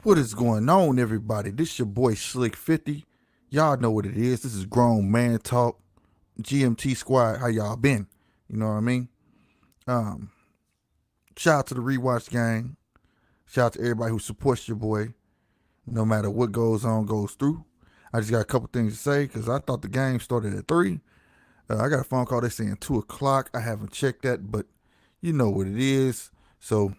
What is going on, everybody? This your boy Slick 50. Y'all know what it is. This is Grown Man Talk. GMT Squad, how y'all been? You know what I mean? Um, Shout out to the Rewatch gang. Shout out to everybody who supports your boy. No matter what goes on, goes through. I just got a couple things to say because I thought the game started at 3. I got a phone call. They saying 2 o'clock. I haven't checked that, but you know what it is. So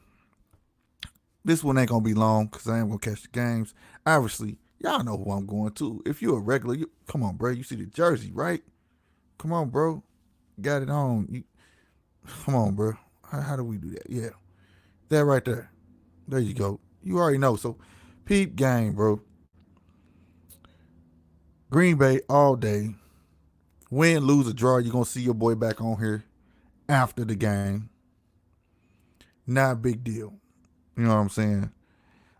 this one ain't gonna be long because I am gonna catch the games. Obviously, y'all know who I'm going to. If you're a regular, come on, bro. You see the jersey, right? Come on, bro. Got it on. Come on, bro. How do we do that? Yeah, that right there. There you go. You already know. So, peep game, bro. Green Bay all day. Win, lose, or draw. You're gonna see your boy back on here after the game. Not a big deal. You know what I'm saying?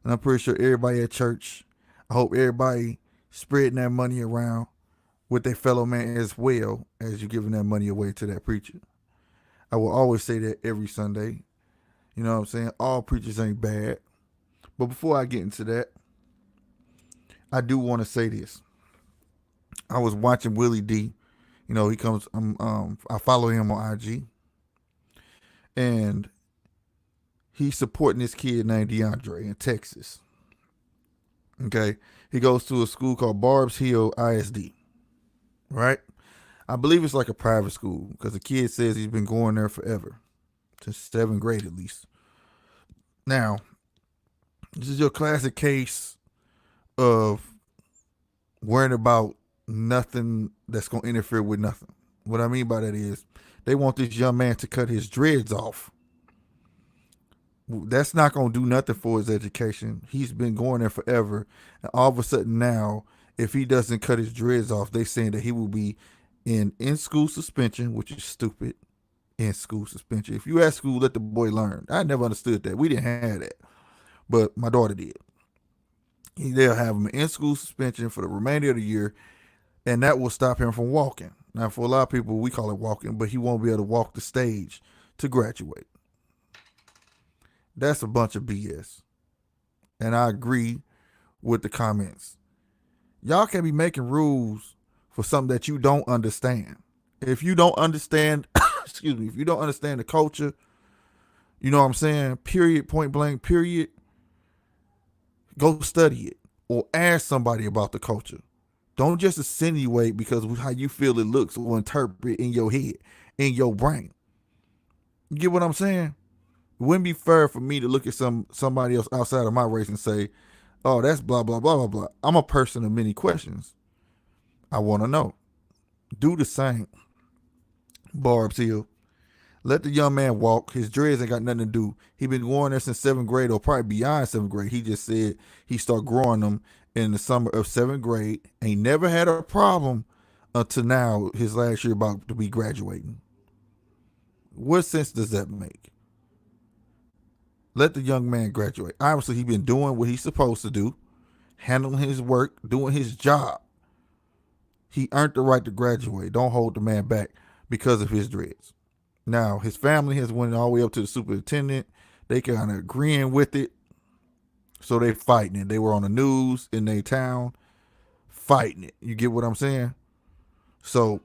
And I'm pretty sure everybody at church, I hope everybody spreading that money around with their fellow man as well as you giving that money away to that preacher. I will always say that every Sunday. You know what I'm saying? All preachers ain't bad. But before I get into that, I do want to say this. I was watching Willie D. You know, he comes. I follow him on IG, and he's supporting this kid named DeAndre in Texas. Okay, he goes to a school called Barb's Hill ISD. Right, I believe it's like a private school because the kid says he's been going there forever, since 7th grade at least. Now, this is your classic case of worrying about nothing that's going to interfere with nothing. What I mean by that is they want this young man to cut his dreads off. That's not going to do nothing for his education. He's been going there forever. And all of a sudden now, if he doesn't cut his dreads off, they saying that he will be in school suspension, which is stupid. In school suspension. If you at school, let the boy learn. I never understood that. We didn't have that. But my daughter did. They'll have him in school suspension for the remainder of the year, and that will stop him from walking. Now, for a lot of people, we call it walking, but he won't be able to walk the stage to graduate. That's a bunch of BS. And I agree with the comments. Y'all can't be making rules for something that you don't understand. If you don't understand, excuse me, if you don't understand the culture, you know what I'm saying? Period, point blank, period. Go study it or ask somebody about the culture. Don't just insinuate because of how you feel it looks or interpret in your head, in your brain. You get what I'm saying? It wouldn't be fair for me to look at somebody else outside of my race and say, oh, that's blah, blah, blah, blah, blah. I'm a person of many questions. I want to know. Do the same. Barb's Hill. Let the young man walk. His dreads ain't got nothing to do. He been going there since 7th grade or probably beyond 7th grade. He just said he started growing them in the summer of 7th grade. Ain't never had a problem until now, his last year about to be graduating. What sense does that make? Let the young man graduate. Obviously, he been doing what he's supposed to do, handling his work, doing his job. He earned the right to graduate. Don't hold the man back because of his dreads. Now, his family has went all the way up to the superintendent. They kind of agreeing with it. So they fighting it. They were on the news in their town fighting it. You get what I'm saying? So,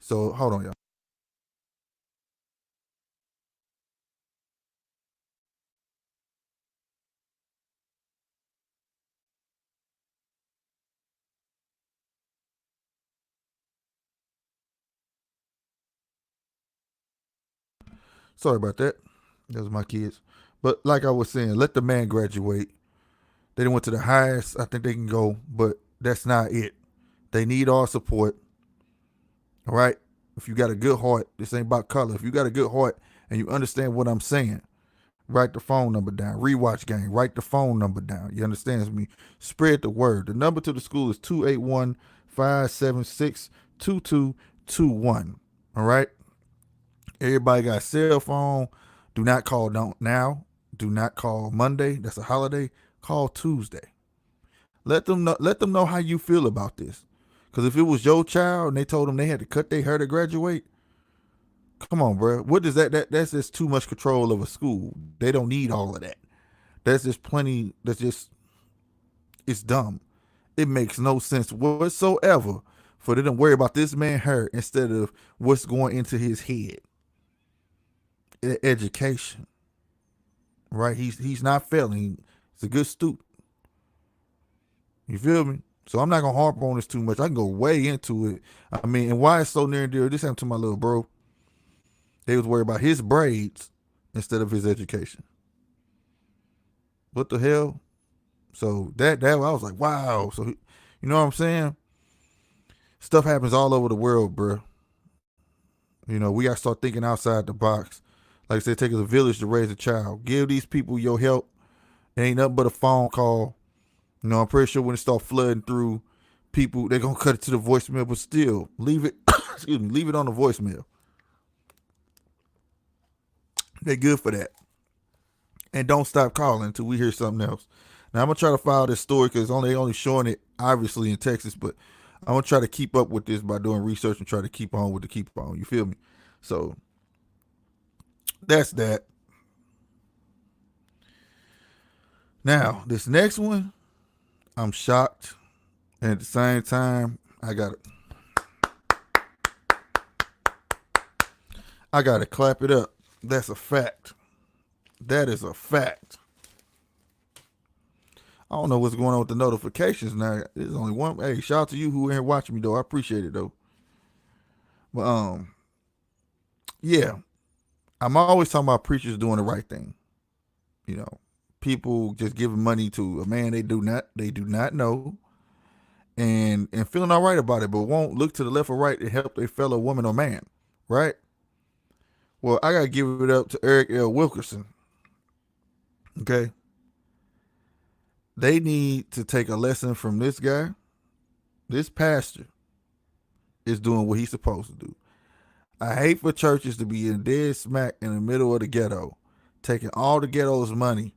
hold on, y'all. Sorry about that. That was my kids. But like I was saying, let the man graduate. They done went to the highest I think they can go, but that's not it. They need our support. All right? If you got a good heart, this ain't about color. If you got a good heart and you understand what I'm saying, write the phone number down. Rewatch game. Write the phone number down. You understand me? Spread the word. The number to the school is 281-576-2221. All right? Everybody got a cell phone. Do not call now. Do not call Monday. That's a holiday. Call Tuesday. Let them know. Let them know how you feel about this. Because if it was your child and they told them they had to cut their hair to graduate, Come on, bro. What does that's just too much control of a school. They don't need all of that. That's just plenty. That's just, it's dumb. It makes no sense whatsoever for them to worry about this man hurt instead of what's going into his head. Education, right? He's not failing. He's a good student. You feel me? So I'm not gonna harp on this too much. I can go way into it. I mean, and why it's so near and dear. This happened to my little bro. They was worried about his braids instead of his education. What the hell? So that I was like, wow. So you know what I'm saying? Stuff happens all over the world, bro. You know, we gotta start thinking outside the box. Like I said, it takes a village to raise a child. Give these people your help. It ain't nothing but a phone call. You know, I'm pretty sure when it start flooding through, people, they're gonna cut it to the voicemail, but still leave it excuse me, leave it on the voicemail. They're good for that. And don't stop calling until we hear something else. Now I'm gonna try to follow this story because only showing it obviously in Texas, but I'm gonna try to keep up with this by doing research and try to keep on with the keep on. You feel me? So that's that. Now this next one, I'm shocked, and at the same time, I gotta clap it up. That's a fact. That is a fact. I don't know what's going on with the notifications now. There's only one. Hey, shout out to you who are here watching me though. I appreciate it though. But yeah, I'm always talking about preachers doing the right thing. You know, people just giving money to a man they do not know, and feeling all right about it, but won't look to the left or right to help a fellow woman or man. Right? Well, I gotta give it up to Eric L. Wilkerson. Okay. They need to take a lesson from this guy. This pastor is doing what he's supposed to do. I hate for churches to be in dead smack in the middle of the ghetto, taking all the ghetto's money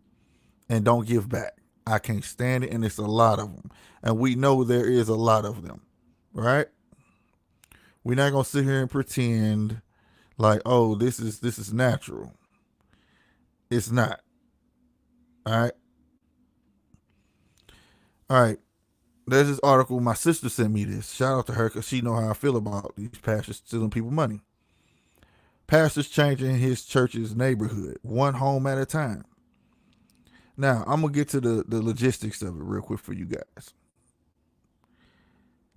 and don't give back. I can't stand it, and it's a lot of them. And we know there is a lot of them, right? We're not gonna sit here and pretend like, oh, this is natural. It's not. All right. All right. There's this article. My sister sent me this. Shout out to her because she know how I feel about these pastors stealing people money. Pastors changing his church's neighborhood, one home at a time. Now, I'm going to get to the logistics of it real quick for you guys.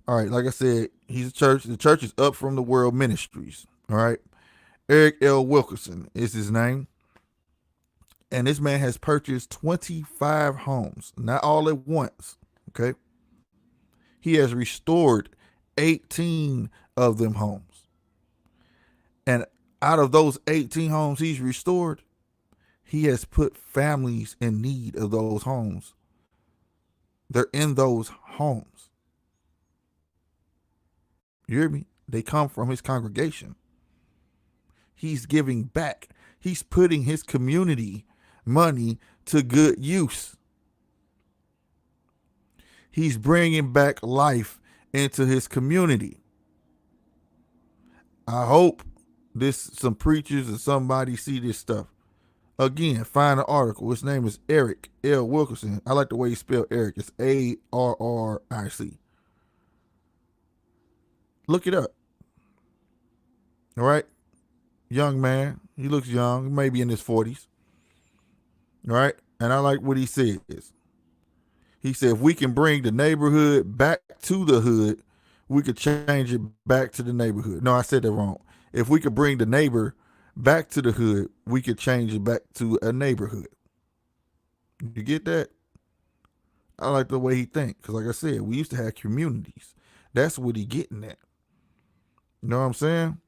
All right, like I said, he's a church. The church is Up From the World Ministries. All right. Eric L. Wilkerson is his name. And this man has purchased 25 homes, not all at once. Okay. He has restored 18 of them homes. And out of those 18 homes he's restored, he has put families in need of those homes. They're in those homes. You hear me? They come from his congregation. He's giving back. He's putting his community money to good use. He's bringing back life into his community. I hope some preachers or somebody see this stuff. Again, find an article. His name is Eric L. Wilkerson. I like the way he spelled Eric. It's Arric. Look it up. All right? Young man. He looks young. Maybe in his 40s. All right? And I like what he says. He said, if we can bring the neighborhood back to the hood, we could change it back to the neighborhood. No, I said that wrong. If we could bring the neighbor back to the hood, we could change it back to a neighborhood. You get that? I like the way he thinks. Because like I said, we used to have communities. That's what he getting at. You know what I'm saying?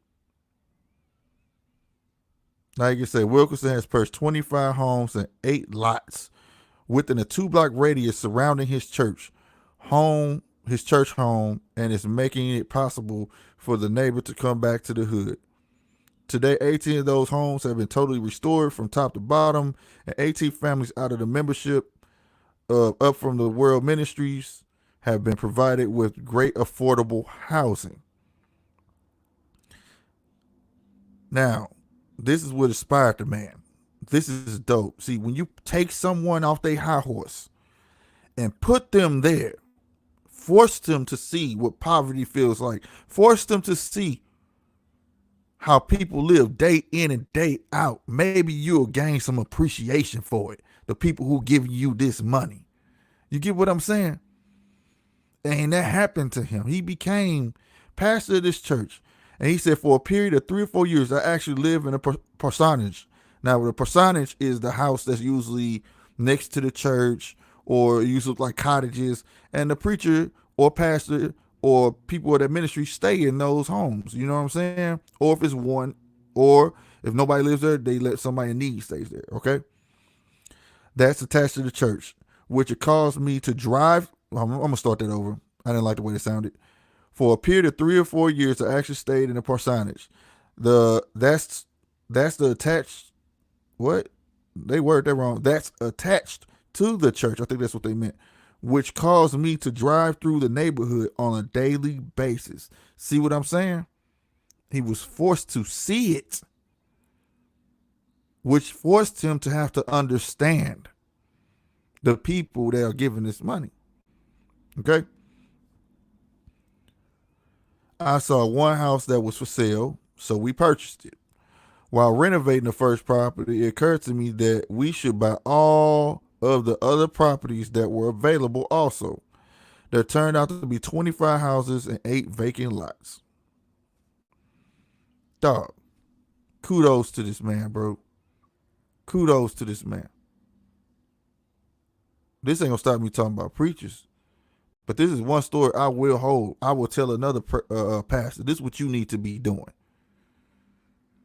Like I said, Wilkerson has purchased 25 homes and 8 lots within a 2-block radius surrounding his church home, and is making it possible for the neighbor to come back to the hood. Today, 18 of those homes have been totally restored from top to bottom, and 18 families out of the membership of Up From the World Ministries have been provided with great affordable housing. Now, this is what inspired the man. This is dope. See, when you take someone off their high horse and put them there, force them to see what poverty feels like, force them to see how people live day in and day out, maybe you'll gain some appreciation for it. The people who give you this money. You get what I'm saying? And that happened to him. He became pastor of this church. And he said, for a period of 3 or 4 years, I actually live in a parsonage. Now, the parsonage is the house that's usually next to the church or usually like cottages. And the preacher or pastor or people of that ministry stay in those homes. You know what I'm saying? Or if it's one, or if nobody lives there, they let somebody in need stays there. Okay? That's attached to the church, which it caused me to drive. I'm going to start that over. I didn't like the way it sounded. For a period of 3 or 4 years, I actually stayed in the parsonage. That's the attached. What? They worded that wrong. That's attached to the church. I think that's what they meant. Which caused me to drive through the neighborhood on a daily basis. See what I'm saying? He was forced to see it, which forced him to have to understand the people that are giving this money. Okay? I saw one house that was for sale, so we purchased it. While renovating the first property, it occurred to me that we should buy all of the other properties that were available also. There turned out to be 25 houses and 8 vacant lots. Dog, kudos to this man, bro. Kudos to this man. This ain't gonna stop me talking about preachers. But this is one story I will hold. I will tell another pastor, this is what you need to be doing.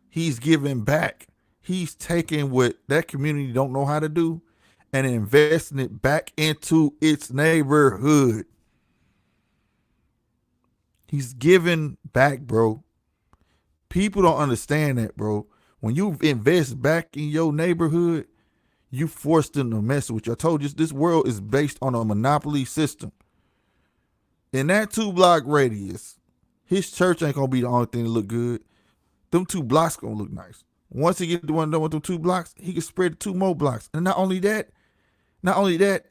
He's giving back. He's taking what that community don't know how to do and investing it back into its neighborhood. He's giving back, bro. People don't understand that, bro. When you invest back in your neighborhood, you force them to mess with you. I told you this world is based on a monopoly system. In that 2-block radius, his church ain't gonna be the only thing to look good. Them 2 blocks gonna look nice. Once he get the one done with them 2 blocks, he can spread 2 more blocks. And not only that,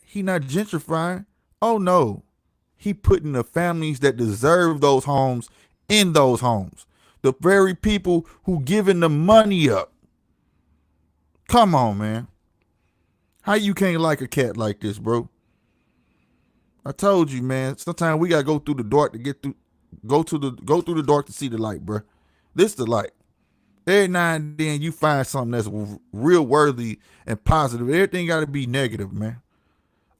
he not gentrifying. Oh no, he putting the families that deserve those homes in those homes. The very people who giving the money up. Come on, man. How you can't like a cat like this, bro? I told you, man. Sometimes we gotta go through the dark to get through. Go through the dark to see the light, bro. This the light. Every now and then you find something that's real worthy and positive. Everything got to be negative, man.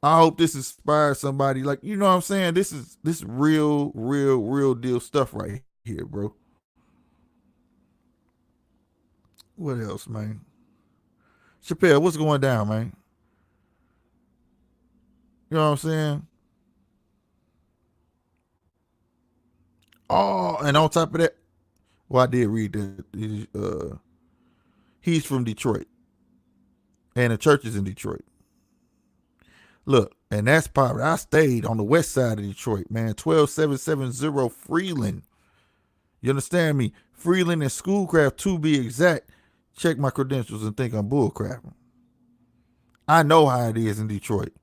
I hope this inspires somebody. Like, you know what I'm saying? This is real deal stuff right here, bro. What else, man? Chappelle, what's going down, man? You know what I'm saying? Oh, and on top of that, well, I did read that. He's from Detroit. And the church is in Detroit. Look, and that's poverty. I stayed on the west side of Detroit, man. 12770 Freeland. You understand me? Freeland and Schoolcraft, to be exact. Check my credentials and think I'm bullcrapping. I know how it is in Detroit.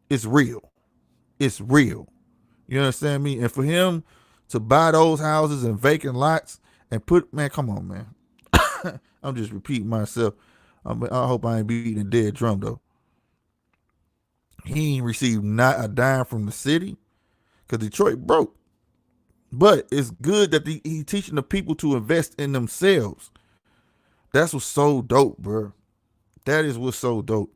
It's real. It's real. You understand me? And for him to buy those houses and vacant lots and put, man, come on, man. I'm just repeating myself. I hope I ain't beating a dead drum, though. He ain't received not a dime from the city because Detroit broke. But it's good that he teaching the people to invest in themselves. That's what's so dope, bro. That is what's so dope.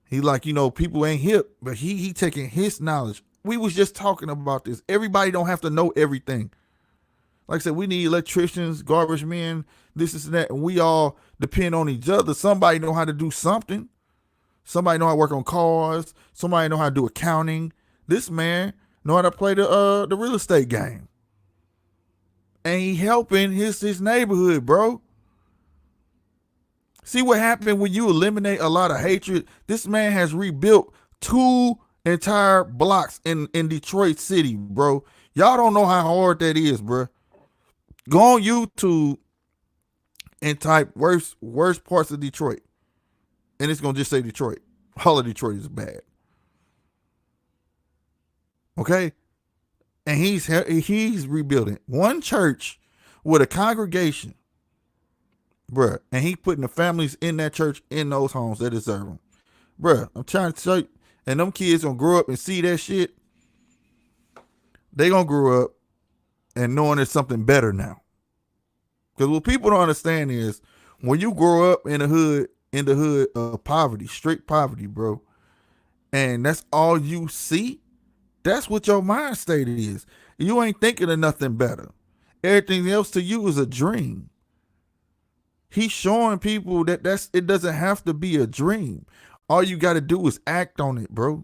He like, people ain't hip, but he taking his knowledge. We was just talking about this. Everybody don't have to know everything. Like I said, we need electricians, garbage men, this and that, and we all depend on each other. Somebody know how to do something. Somebody know how to work on cars. Somebody know how to do accounting. This man know how to play the real estate game. And he helping his neighborhood, bro. See what happened when you eliminate a lot of hatred? This man has rebuilt 2 entire blocks in Detroit City, bro. Y'all don't know how hard that is, bro. Go on YouTube and type worst parts of Detroit, and it's gonna just say Detroit. All of Detroit is bad. Okay, and he's rebuilding one church with a congregation, bruh, and he putting the families in that church in those homes that deserve them, bruh. I'm trying to tell you, and them kids gonna grow up and see that shit. They gonna grow up and knowing there's something better now. Because what people don't understand is when you grow up in the hood of poverty, strict poverty, bro, and that's all you see, that's what your mind state is. You ain't thinking of nothing better. Everything else to you is a dream. He's showing people that it doesn't have to be a dream. All you got to do is act on it, bro.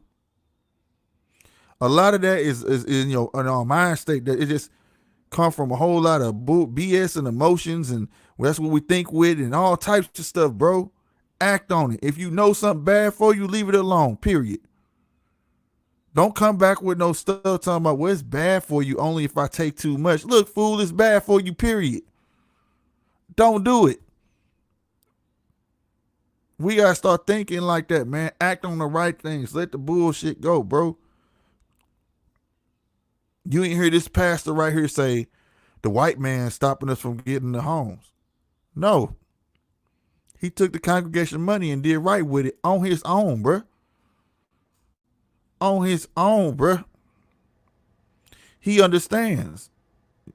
A lot of that is in our mind state that it just come from a whole lot of BS and emotions, and that's what we think with and all types of stuff, bro. Act on it. If you know something bad for you, leave it alone, period. Don't come back with no stuff talking about, well, it's bad for you only if I take too much. Look, fool, it's bad for you, period. Don't do it. We got to start thinking like that, man. Act on the right things. Let the bullshit go, bro. You ain't hear this pastor right here say the white man stopping us from getting the homes. No. He took the congregation money and did right with it on his own, bruh. On his own, bruh. He understands.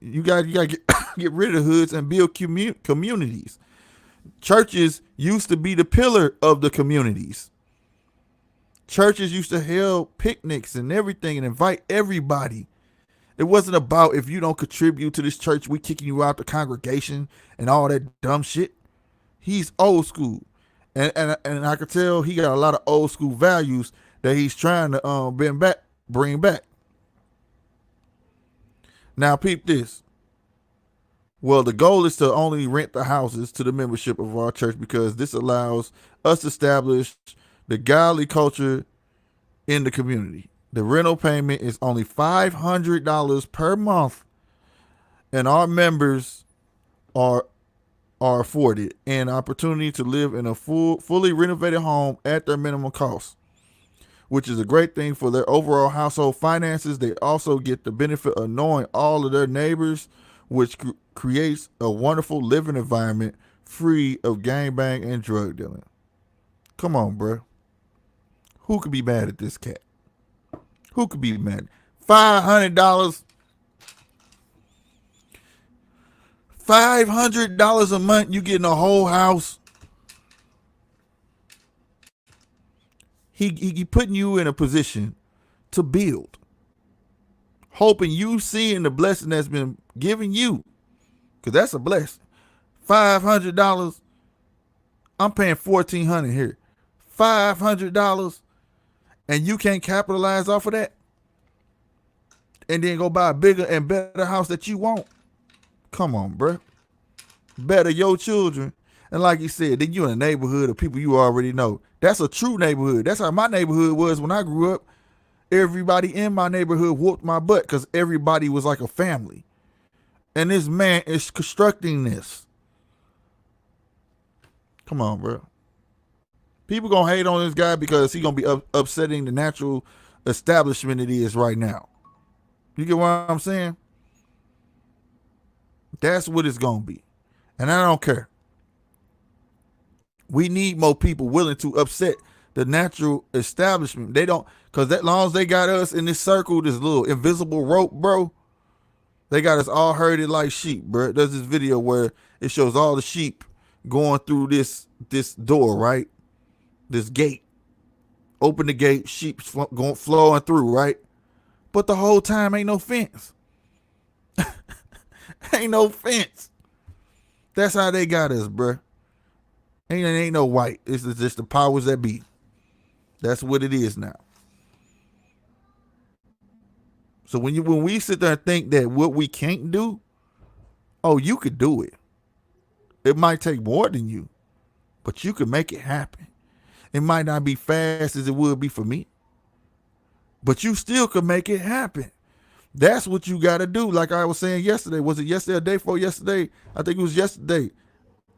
You got to get rid of hoods and build communities. Churches used to be the pillar of the communities. Churches used to hold picnics and everything and invite everybody. It wasn't about if you don't contribute to this church, we kicking you out the congregation and all that dumb shit. He's old school. And I could tell he got a lot of old school values that he's trying to bring back. Now peep this. Well, the goal is to only rent the houses to the membership of our church because this allows us to establish the godly culture in the community. The rental payment is only $500 per month, and our members are afforded an opportunity to live in a fully renovated home at their minimum cost, which is a great thing for their overall household finances. They also get the benefit of knowing all of their neighbors, which creates a wonderful living environment free of gangbang and drug dealing. Come on, bro. Who could be mad at this cat? Who could be mad? $500. $500 a month, you getting a whole house. He putting you in a position to build. Hoping you seeing the blessing that's been given you. Because that's a blessing. $500. I'm paying $1,400 here. $500. And you can't capitalize off of that and then go buy a bigger and better house that you want. Come on, bro. Better your children. And like you said, then you in a neighborhood of people you already know. That's a true neighborhood. That's how my neighborhood was when I grew up. Everybody in my neighborhood whooped my butt because everybody was like a family. And this man is constructing this. Come on, bro. People gonna hate on this guy because he gonna be upsetting the natural establishment it is right now. You get what I'm saying? That's what it's gonna be. And I don't care. We need more people willing to upset the natural establishment. They don't, because that long as they got us in this circle, this little invisible rope, bro, they got us all herded like sheep, bro. There's this video where it shows all the sheep going through this door, right? This gate. Open the gate, sheep flowing through, right? But the whole time ain't no fence. Ain't no fence. That's how they got us, bruh. Ain't no white. It's just the powers that be. That's what it is now. So when we sit there and think that what we can't do, oh, you could do it. It might take more than you, but you could make it happen. It might not be fast as it would be for me, but you still could make it happen. That's what you got to do. Like I was saying yesterday. Was it yesterday or day before yesterday? I think it was yesterday.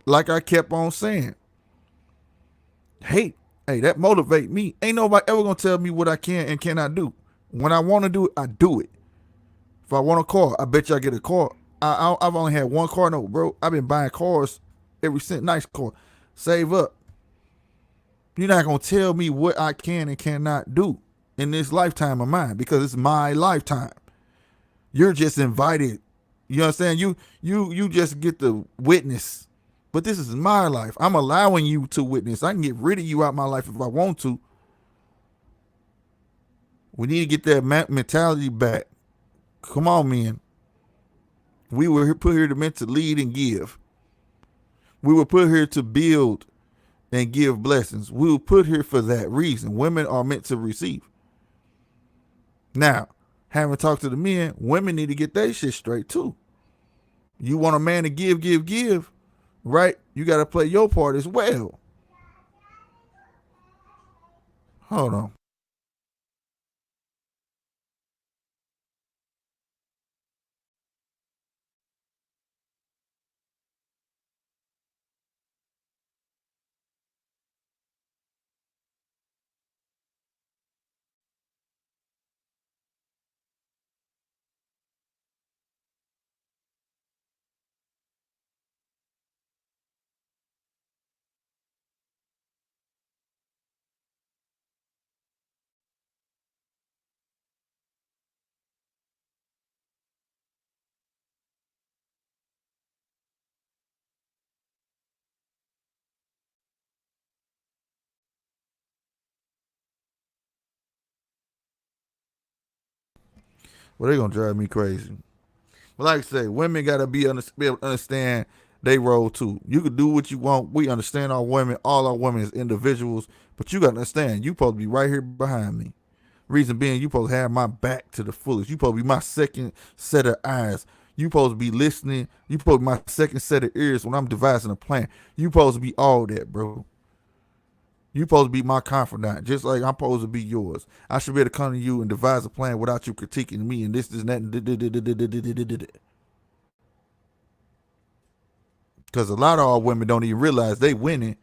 Like I kept on saying. Hey, that motivate me. Ain't nobody ever going to tell me what I can and cannot do. When I want to do it, I do it. If I want a car, I bet you I get a car. I've only had one car. No, bro. I've been buying cars ever since. Nice car. Save up. You're not going to tell me what I can and cannot do in this lifetime of mine because it's my lifetime. You're just invited. You understand? You just get to witness. But this is my life. I'm allowing you to witness. I can get rid of you out my life if I want to. We need to get that mentality back. Come on, man. We were put here to meant to lead and give. We were put here to build and give blessings. We were put here for that reason. Women are meant to receive. Now, having talked to the men, women need to get their shit straight too. You want a man to give, right? You got to play your part as well. Hold on. Well, they're gonna drive me crazy. But like I say, women gotta be able to understand they role too. You can do what you want. We understand our women, all our women as individuals, but you gotta understand you supposed to be right here behind me. Reason being, you supposed to have my back to the fullest. You supposed to be my second set of eyes. You supposed to be listening. You supposed to be my second set of ears when I'm devising a plan. You supposed to be all that, bro. You supposed to be my confidant, just like I'm supposed to be yours. I should be able to come to you and devise a plan without you critiquing me and this, and that. Because a lot of our women don't even realize they winning.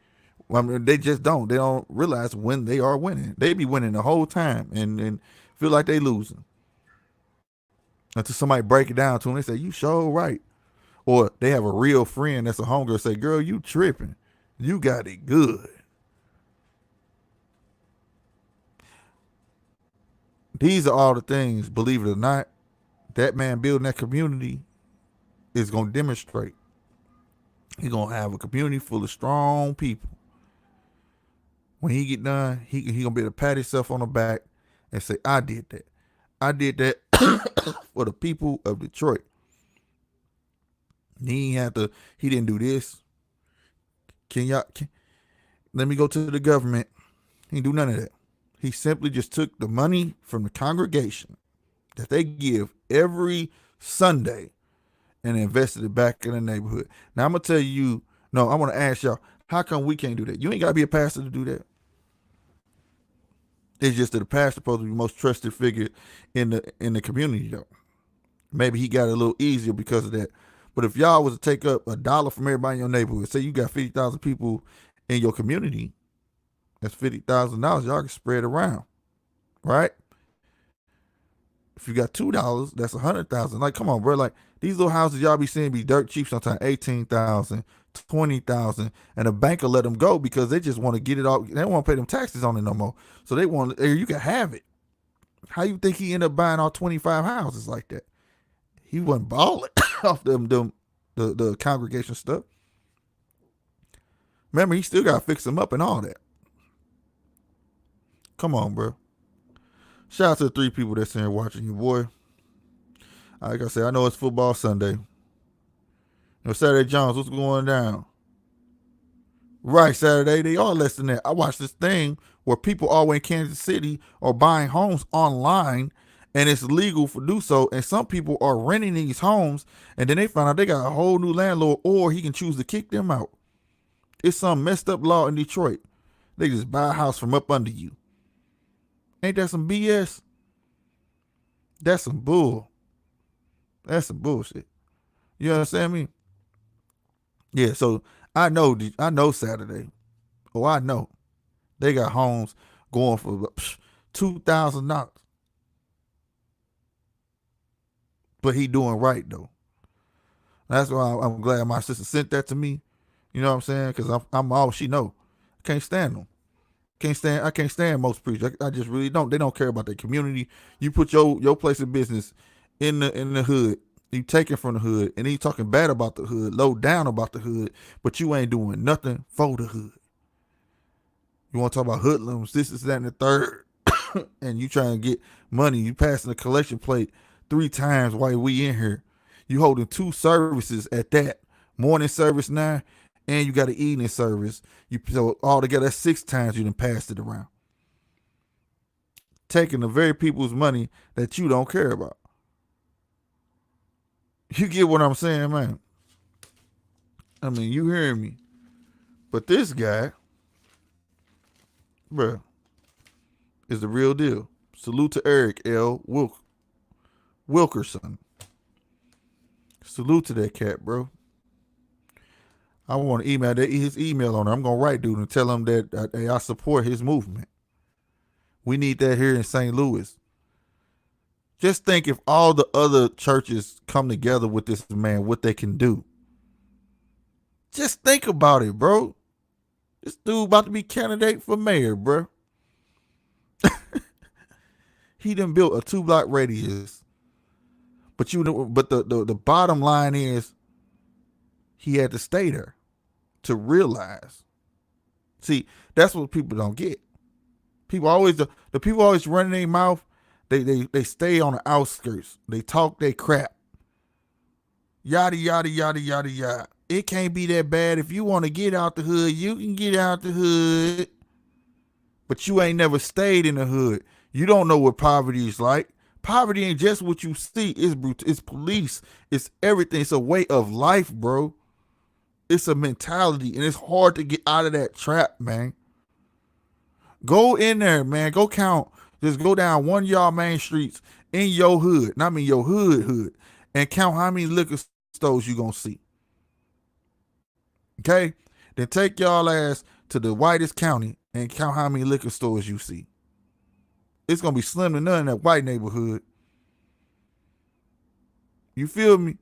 I mean, they just don't. They don't realize when they are winning. They be winning the whole time and feel like they losing. Until somebody break it down to them, they say, you sure right. Or they have a real friend that's a homegirl say, girl, you tripping. You got it good. These are all the things, believe it or not, that man building that community is going to demonstrate. He's going to have a community full of strong people. When he get done, he going to be able to pat himself on the back and say, I did that. I did that for the people of Detroit. He didn't do this. Let me go to the government. He didn't do none of that. He simply just took the money from the congregation that they give every Sunday and invested it back in the neighborhood. Now I'm gonna tell you, no, I want to ask y'all, how come we can't do that? You ain't gotta be a pastor to do that. It's just that the pastor supposed to be the most trusted figure in the community though. Maybe he got it a little easier because of that. But if y'all was to take up $1 from everybody in your neighborhood, say you got 50,000 people in your community, that's $50,000 y'all can spread around, right? If you got $2, that's 100,000. Like, come on, bro. Like these little houses y'all be seeing be dirt cheap sometimes, 18,000, 20,000, and the bank will let them go because they just want to get it all. They don't want to pay them taxes on it no more. So they want, you can have it. How you think he ended up buying all 25 houses like that? He wasn't balling off the congregation stuff. Remember, he still got to fix them up and all that. Come on, bro. Shout out to the 3 people that's in here watching you, boy. Like I said, I know it's football Sunday. Saturday Jones, what's going down? Right, Saturday. They are less than that. I watched this thing where people all the way in Kansas City are buying homes online and it's legal to do so. And some people are renting these homes and then they find out they got a whole new landlord or he can choose to kick them out. It's some messed up law in Detroit. They just buy a house from up under you. Ain't that some BS? That's some bull. That's some bullshit. You understand me? Yeah, so I know Saturday. Oh, I know. They got homes going for $2,000. But he doing right though. That's why I'm glad my sister sent that to me. You know what I'm saying? Because I'm all she know. I can't stand them. I can't stand most preachers. I just really don't. They don't care about their community. You put your place of business in the hood. You take it from the hood, and he talking bad about the hood, low down about the hood, but you ain't doing nothing for the hood. You want to talk about hoodlums, this is that and the third, and you trying to get money. You passing the collection plate 3 times while we in here. You holding 2 services at that. Morning service now, and you got an evening service. So all together, that's 6 times you done passed it around. Taking the very people's money that you don't care about. You get what I'm saying, man? I mean, you hearing me. But this guy, bruh, is the real deal. Salute to Eric L. Wilkerson. Salute to that cat, bro. I want to email his email on her. I'm going to write dude and tell him that I support his movement. We need that here in St. Louis. Just think if all the other churches come together with this man, what they can do. Just think about it, bro. This dude about to be candidate for mayor, bro. He done built a 2-block radius. But the bottom line is he had to stay there to realize. See, that's what people don't get. People always the people always running their mouth. They stay on the outskirts. They talk they crap. Yada yada yada yada yada. It can't be that bad. If you want to get out the hood, you can get out the hood. But you ain't never stayed in the hood. You don't know what poverty is like. Poverty ain't just what you see. It's police. It's everything. It's a way of life, bro. It's a mentality, and it's hard to get out of that trap, man. Go in there, man. Go count. Just go down one of y'all main streets in your hood. Not mean your hood. And count how many liquor stores you gonna see. Okay? Then take y'all ass to the whitest county and count how many liquor stores you see. It's gonna be slim to none in that white neighborhood. You feel me?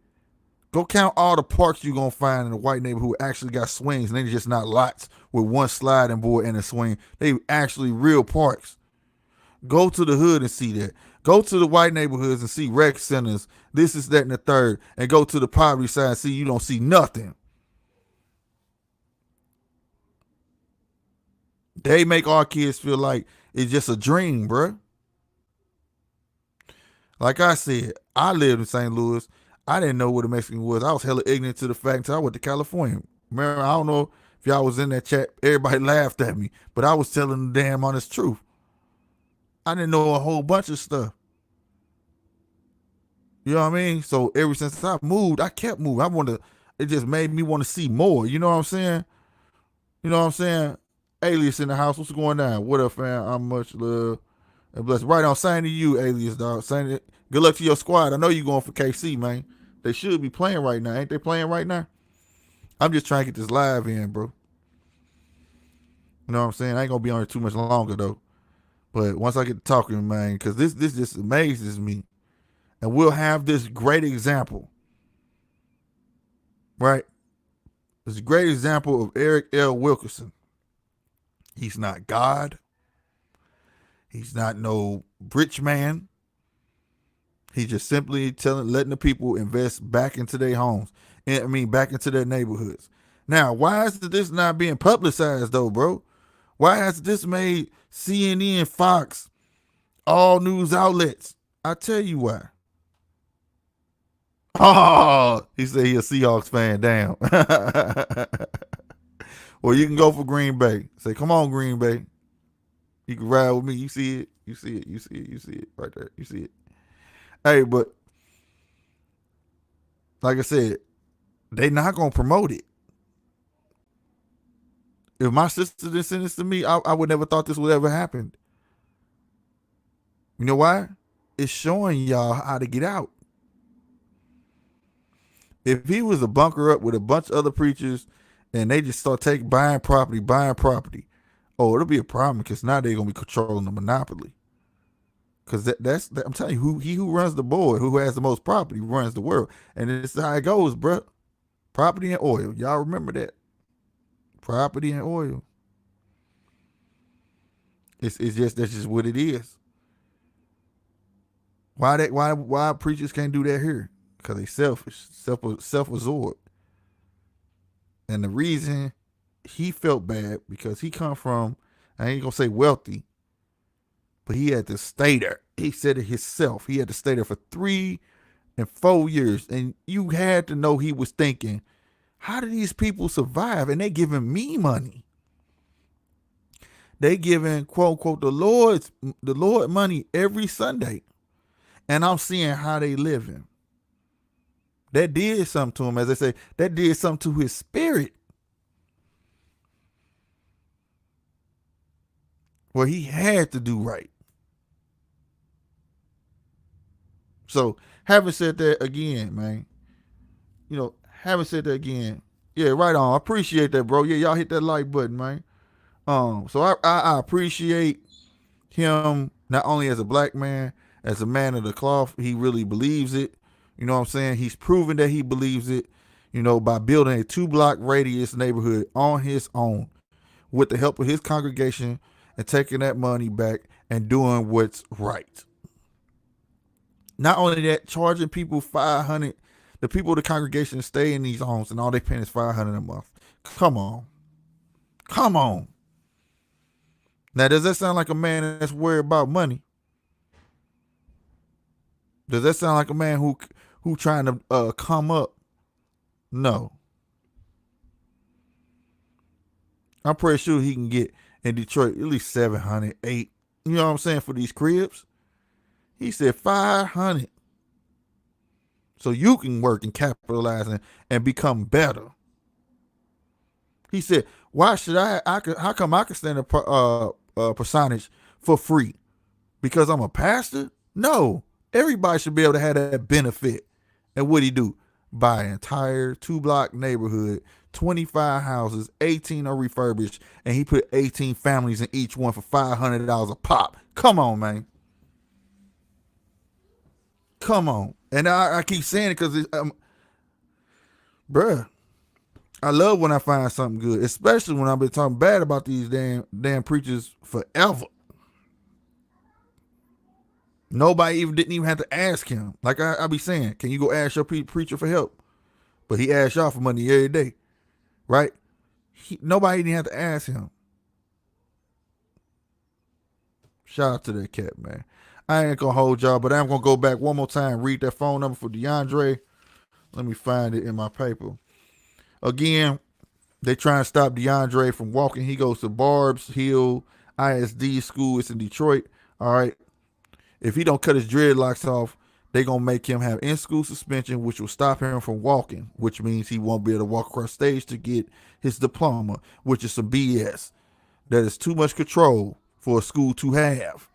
Go count all the parks you're going to find in the white neighborhood who actually got swings, and they're just not lots with one sliding board and a swing. They actually real parks. Go to the hood and see that. Go to the white neighborhoods and see rec centers, this is that and the third, and go to the poverty side and see you don't see nothing. They make our kids feel like it's just a dream, bruh. Like I said, I lived in St. Louis. I didn't know what a Mexican was. I was hella ignorant to the fact until I went to California. Remember, I don't know if y'all was in that chat. Everybody laughed at me, but I was telling the damn honest truth. I didn't know a whole bunch of stuff. You know what I mean? So ever since I moved, I kept moving. It just made me want to see more. You know what I'm saying? You know what I'm saying? Alias in the house. What's going on? What up, fam? I'm much love and blessed. Right on. Same to you, Alias, dog. Same to, good luck to your squad. I know you going for KC, man. They should be playing right now. Ain't they playing right now? I'm just trying to get this live in, bro. You know what I'm saying? I ain't going to be on here too much longer, though. But once I get to talking, man, because this just amazes me. And we'll have this great example. Right? This great example of Eric L. Wilkerson. He's not God. He's not no rich man. He's just simply letting the people invest back into their homes. Back into their neighborhoods. Now, why is this not being publicized though, bro? Why has this made CNN, Fox, all news outlets? I tell you why. Oh, he said he a Seahawks fan. Damn. Well, you can go for Green Bay. Say, come on, Green Bay. You can ride with me. You see it. You see it. You see it. You see it right there. You see it. Hey, but like I said, they not gonna promote it. If my sister didn't send this to me, I would never thought this would ever happen. You know why? It's showing y'all how to get out. If he was a bunker up with a bunch of other preachers and they just start buying property, oh, it'll be a problem because now they're gonna be controlling the monopoly. Because I'm telling you, who runs the board, who has the most property, runs the world, and this is how it goes, bro. Property and oil, y'all remember that? Property and oil. It's just that's just what it is. Why preachers can't do that here? Because they selfish, self-absorbed, and the reason he felt bad because he come from, I ain't gonna say wealthy, but he had to stay there. He said it himself. He had to stay there for 3 and 4 years, and you had to know he was thinking, how do these people survive? And they giving me money. They giving quote unquote the Lord money every Sunday, and I'm seeing how they living. That did something to him, as they say. That did something to his spirit. Well, he had to do right. So, having said that again, man, having said that again, yeah, right on. I appreciate that, bro. Yeah, y'all hit that like button, man. So I appreciate him not only as a black man, as a man of the cloth. He really believes it. You know what I'm saying? He's proven that he believes it, by building a 2-block radius neighborhood on his own with the help of his congregation and taking that money back and doing what's right. Not only that, charging people $500, the people of the congregation stay in these homes and all they pay is $500 a month. Come on. Now, does that sound like a man that's worried about money? Does that sound like a man who trying to come up? No. I'm pretty sure he can get in Detroit at least 700, 8. You know what I'm saying, for these cribs? He said 500. So you can work and capitalize and become better. He said, why should how come I can stand a percentage for free? Because I'm a pastor? No. Everybody should be able to have that benefit. And what'd he do? Buy an entire 2-block neighborhood, 25 houses, 18 are refurbished, and he put 18 families in each one for $500 a pop. Come on, man. Come on. And I keep saying it because, bruh, I love when I find something good, especially when I've been talking bad about these damn preachers forever. Nobody didn't even have to ask him. Like I be saying, can you go ask your preacher for help? But he asked y'all for money every day, right? Nobody didn't have to ask him. Shout out to that cat, man. I ain't gonna hold y'all, but I'm gonna go back one more time, read that phone number for DeAndre. Let me find it in my paper. Again, they try and stop DeAndre from walking. He goes to Barb's Hill ISD school. It's in Detroit. All right. If he don't cut his dreadlocks off, they gonna make him have in-school suspension, which will stop him from walking, which means he won't be able to walk across stage to get his diploma, which is some BS. That is too much control for a school to have.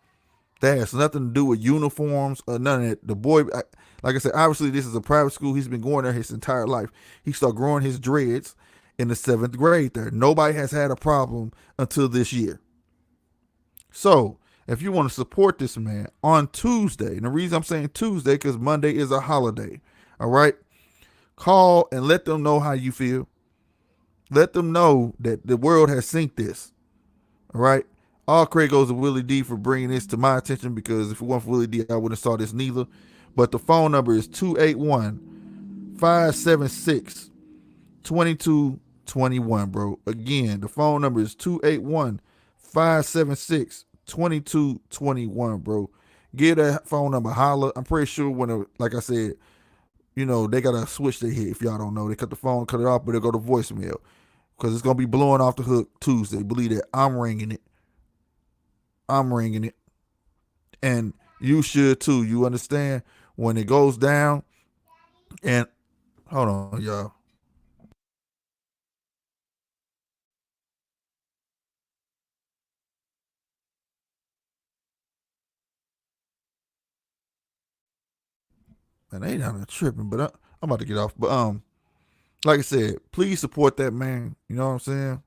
That has nothing to do with uniforms or none of that. The boy, like I said, obviously this is a private school. He's been going there his entire life. He started growing his dreads in the 7th grade there. Nobody has had a problem until this year. So, if you want to support this man on Tuesday, and the reason I'm saying Tuesday, because Monday is a holiday, all right? Call and let them know how you feel. Let them know that the world has seen this, all right? All credit goes to Willie D for bringing this to my attention, because if it weren't for Willie D, I wouldn't have saw this neither. But the phone number is 281-576-2221, bro. Again, the phone number is 281-576-2221, bro. Get that phone number, holler. I'm pretty sure like I said, they got to switch their hit. If y'all don't know, they cut the phone, cut it off, but they'll go to voicemail because it's going to be blowing off the hook Tuesday. Believe that. I'm ringing it. And you should too. You understand when it goes down. And hold on, y'all. And they down there tripping, but I'm about to get off, but like I said, please support that man. You know what I'm saying?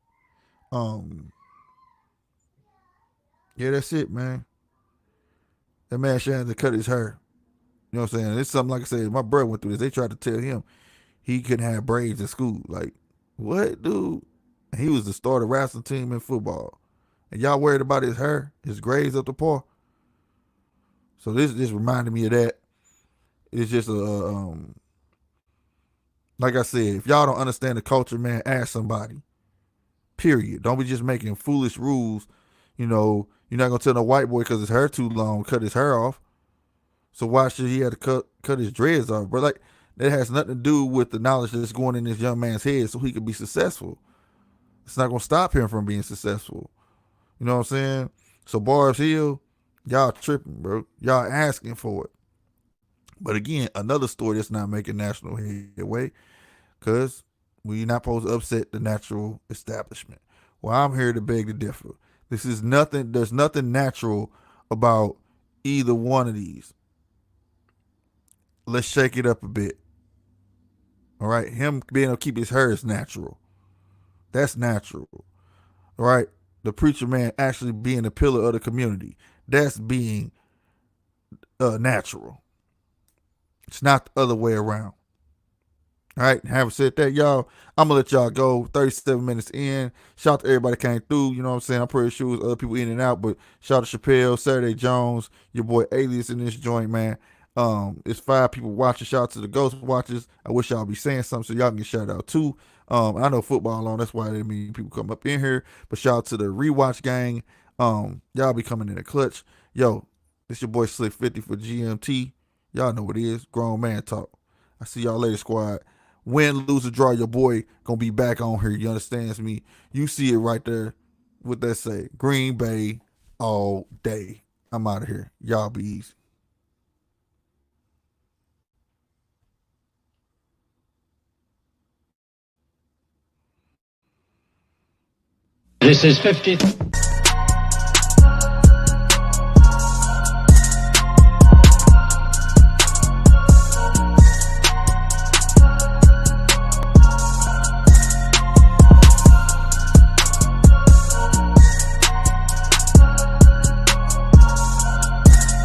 Um, yeah, that's it, man. That man should have to cut his hair. You know what I'm saying? It's something like I said. My brother went through this. They tried to tell him he couldn't have braids in school. Like, what, dude? He was the starter wrestling team in football, and y'all worried about his hair, his grades up to par. So this just reminded me of that. It's just like I said, if y'all don't understand the culture, man, ask somebody. Period. Don't be just making foolish rules. You know, you're not gonna tell no white boy because his hair too long, cut his hair off. So why should he have to cut his dreads off? But like that has nothing to do with the knowledge that's going in this young man's head, so he could be successful. It's not gonna stop him from being successful. You know what I'm saying? So Barbs Hill, y'all tripping, bro. Y'all asking for it. But again, another story that's not making national headway because we're not supposed to upset the natural establishment. Well, I'm here to beg to differ. This is nothing. There's nothing natural about either one of these. Let's shake it up a bit. All right, him being able to keep his hair is natural. That's natural. All right, the preacher man actually being a pillar of the community. That's being natural. It's not the other way around. All right, having said that, y'all, I'm gonna let y'all go. 37 minutes in. Shout out to everybody that came through. You know what I'm saying? I'm pretty sure it was other people in and out, but shout out to Chappelle, Saturday Jones, your boy Alias in this joint, man. It's 5 people watching. Shout out to the Ghost Watchers. I wish y'all be saying something so y'all can get shout out too. I know football on, that's why they mean people come up in here. But shout out to the rewatch gang. Y'all be coming in a clutch. Yo, it's your boy Slick 50 for GMT. Y'all know what it is. Grown man talk. I see y'all later, squad. Win, lose, or draw, your boy gonna be back on here. You understands me? You see it right there. What that say? Green Bay all day. I'm out of here. Y'all be easy. This is 50.